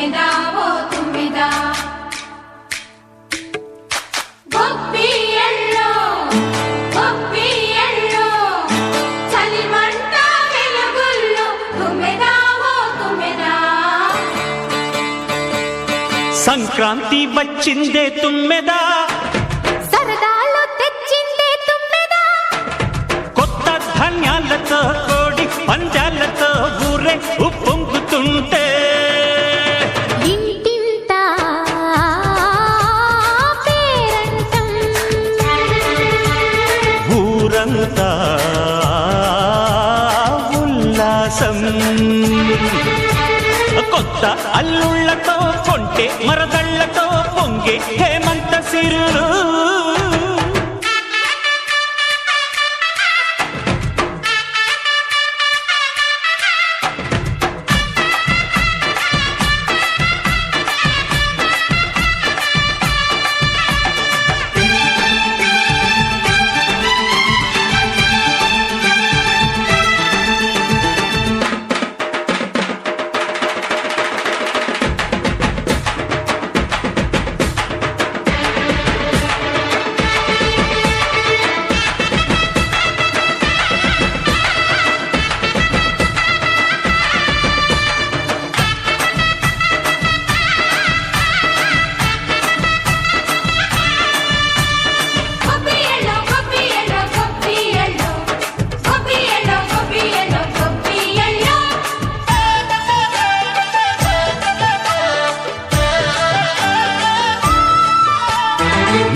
తుమ్మెదా ఓ తుమ్మెదా గొప్పియల్లో చలిమంట వెలుగుల్లో తుమ్మెదా ఓ తుమ్మెదా సంక్రాంతి వచ్చిందే తుమ్మెదా సరదాలు తెచ్చిందే తుమ్మెదా కొత్త ధాన్యాలతో కోడి పందాలతో ఊరే ఉప్పొంగుతుంటే ఇంటింత పేరంటం ఊరంతా ఉల్లాసం కొత్త అల్లుళ్లతో కొంటే మరదళ్లతో పొంగే హేమంత సిరులు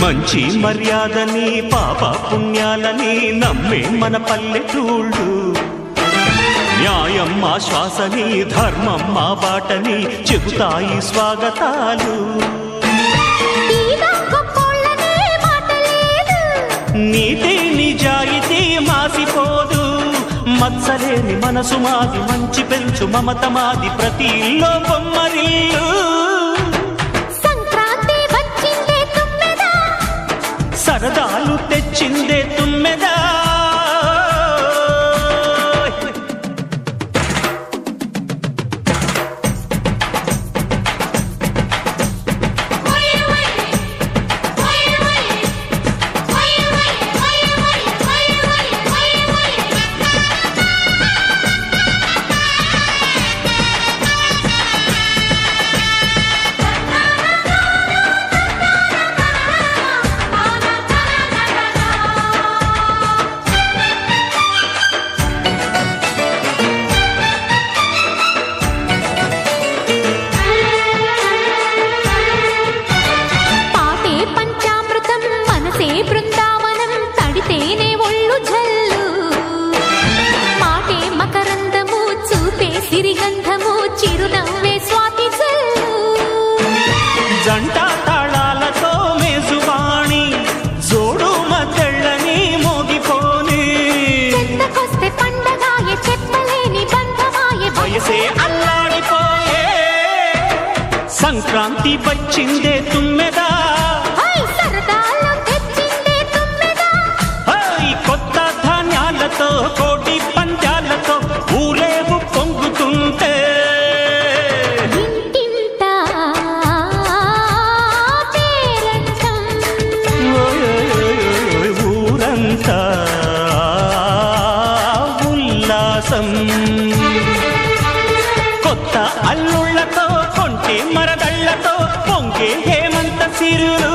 మంచి మర్యాదని పాప పుణ్యాలని నమ్మే మన పల్లెటూళ్ళు న్యాయం మా శ్వాసని ధర్మం మా బాటని చెబుతాయి స్వాగతాలు నీతి నిజాయితీ మాసిపోదు మత్సలేని మనసు మాది మంచి పెంచు మమత మాది ప్రతి ఇల్లో బొమ్మరిల్లు సరదాలు తెచ్చిందే తుమ్మెదా బృందావనం తడితేనే ఒళ్ళు జల్లు మాటే మకరందము చూపే సిరిగంధము చిరునవ్వే స్వాతి జల్లు జంట తాళాలతో మేజువాణి జోడు మద్దళ్ళని మోగిపోని చెంతకొస్తే పండగాయే చెప్పలేని బంధమాయే వయసే అల్లాడిపోయే సంక్రాంతి వచ్చిందే తుమ్మెదా కోటి పంచాలతో ఊరేగు పొంగుతుంటే ఇంటింత పేరంటం ఊరంతా ఉల్లాసం కొత్త అల్లుళ్లతో కొంటే మరదళ్లతో పొంగే హేమంత సిరులు